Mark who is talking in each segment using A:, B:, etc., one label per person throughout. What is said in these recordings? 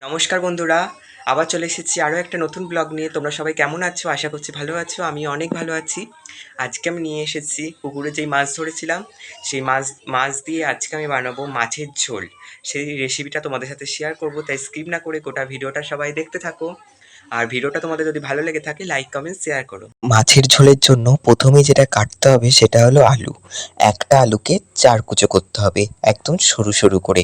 A: নমস্কার বন্ধুরা, আবার চলে এসেছি আরও একটা নতুন ব্লগ নিয়ে। তোমরা সবাই কেমন আছো? আশা করছি ভালো আছো। আমি অনেক ভালো আছি। আজকে আমি নিয়ে এসেছি পুকুরে যেই মাছ ধরেছিলাম, সেই মাছ মাছ দিয়ে আজকে আমি বানাবো মাছের ঝোল। সেই রেসিপিটা তোমাদের সাথে শেয়ার করব, তাই স্কিপ না করে গোটা ভিডিওটা সবাই দেখতে থাকো। আর ভিডিওটা তোমাদের যদি ভালো লেগে থাকে লাইক কমেন্ট শেয়ার করো। মাছের ঝোলের জন্য প্রথমে যেটা কাটতে হবে সেটা হলো আলু। একটা আলুকে 4 কুচো করতে হবে, একদম সরু সরু করে।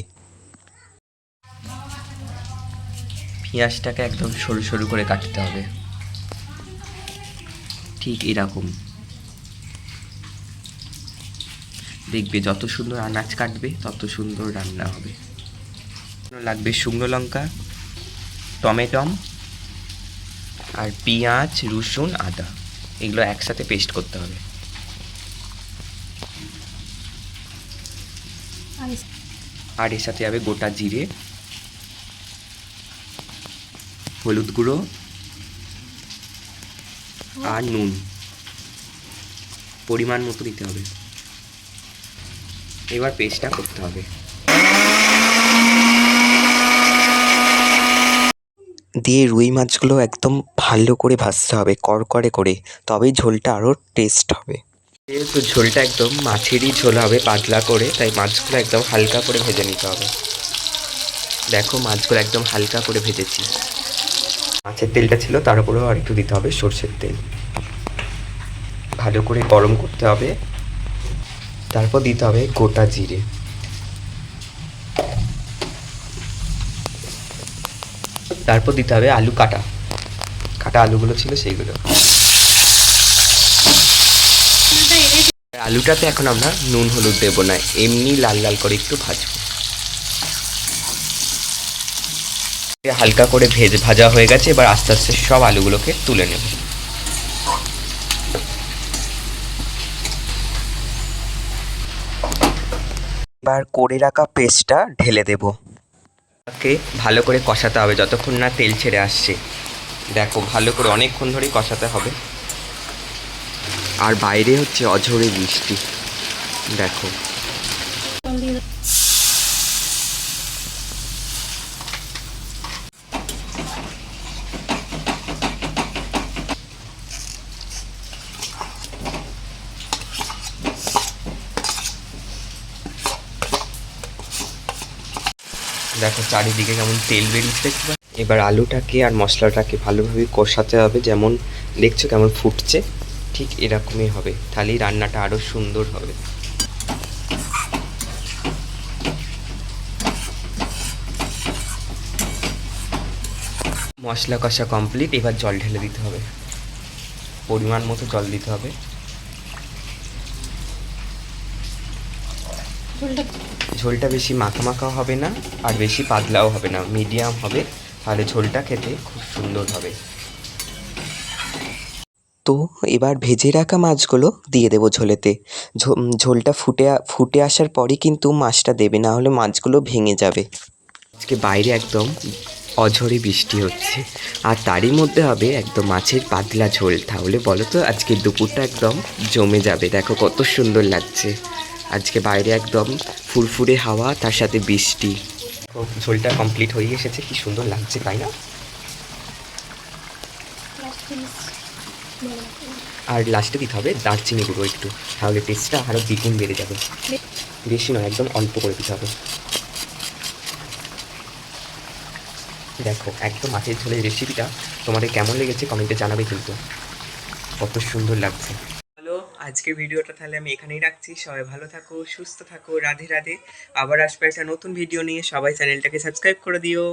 A: পেঁয়াজটাকে একদম সরু সরু করে কাটতে হবে, ঠিক এরকম। দেখবে যত সুন্দর আনাজ কাটবে তত সুন্দর রান্না হবে। লাগবে শুকনো লঙ্কা, টমেটম, আর পেঁয়াজ, রসুন, আদা, এগুলো একসাথে পেস্ট করতে হবে। আর এর সাথে যাবে গোটা জিরে, হলুদ গুঁড়ো আর নুন পরিমাণ মতো দিতে হবে। এবার পেস্টটা করতে হবে। দিয়ে রুই মাছগুলো একদম ভালো করে ভাজতে হবে, কড়কড়ে করে, তবেই ঝোলটা আরও টেস্ট হবে। যেহেতু ঝোলটা একদম মাছেরই ঝোল হবে, পাতলা করে, তাই মাছগুলো একদম হালকা করে ভেজে নিতে হবে। দেখো মাছগুলো একদম হালকা করে ভেজেছি। মাছের তেলটা ছিল, তার উপরেও আর একটু দিতে হবে সর্ষের তেল। ভালো করে গরম করতে হবে, তারপর দিতে হবে গোটা জিরে। তারপর দিতে হবে আলু, কাটা কাটা আলুগুলো ছিল সেইগুলো। আলুটাতে এখন আমরা নুন হলুদ দেবো না, এমনি লাল লাল করে একটু ভাজবো। হালকা করে ভাজা হয়ে গেছে, এবার আস্তে আস্তে সব আলুগুলোকে তুলে নেব। এবার করে রাখা পেস্টটা ঢেলে দেব। তাকে ভালো করে কষাতে হবে যতক্ষণ না তেল ছেড়ে আসছে। দেখো ভালো করে অনেকক্ষণ ধরেই কষাতে হবে। আর বাইরে হচ্ছে অঝোরে বৃষ্টি, দেখো। দেখো চারিদিকে কেমন তেল বেরিয়েছে। এবার আলুটাকে আর মশলাটাকে ভালোভাবে কষাতে হবে, যেমন দেখছো কেমন ফুটছে, ঠিক এরকমই হবে, তাহলেই রান্নাটা আরও সুন্দর হবে। মশলা কষা কমপ্লিট, এবার জল ঢেলে দিতে হবে, পরিমাণ মতো জল দিতে হবে। ঝোলটা বেশি মাখা মাখাও হবে না, আর বেশি পাতলাও হবে না, মিডিয়াম হবে, তাহলে ঝোলটা খেতে খুব সুন্দর হবে। তো এবার ভেজে রাখা মাছগুলো দিয়ে দেবো ঝোলেতে। ঝোলটা ফুটে আসার পরই কিন্তু মাছটা দেবে, না হলে মাছগুলো ভেঙে যাবে। আজকে বাইরে একদম অঝরে বৃষ্টি হচ্ছে, আর তারই মধ্যে হবে একদম মাছের পাতলা ঝোল। তাহলে বলো তো আজকে দুপুরটা একদম জমে যাবে। দেখো কত সুন্দর লাগছে, আজকে বাইরে একদম ফুরফুরে হাওয়া, তার সাথে বৃষ্টি। ঝোলটা কমপ্লিট হয়ে এসেছে, কি সুন্দর লাগছে তাই না? আর লাস্টে দিতে হবে দারচিনি গুঁড়ো একটু, তাহলে টেস্টটা আরও দ্বিগুণ বেড়ে যাবে। বেশি নয়, একদম অল্প করে দিতে হবে। দেখো একদম মাছের ঝোলের রেসিপিটা তোমাদের কেমন লেগেছে কমেন্টে জানাবে কিন্তু, কত সুন্দর লাগছে। হ্যালো, আজকের ভিডিওটা তাহলে আমি এখানেই রাখছি। সবাই ভালো থাকো, সুস্থ থাকো, রাধে রাধে। আবার আসবে একটা নতুন ভিডিও নিয়ে, সবাই চ্যানেলটাকে সাবস্ক্রাইব করে দিও।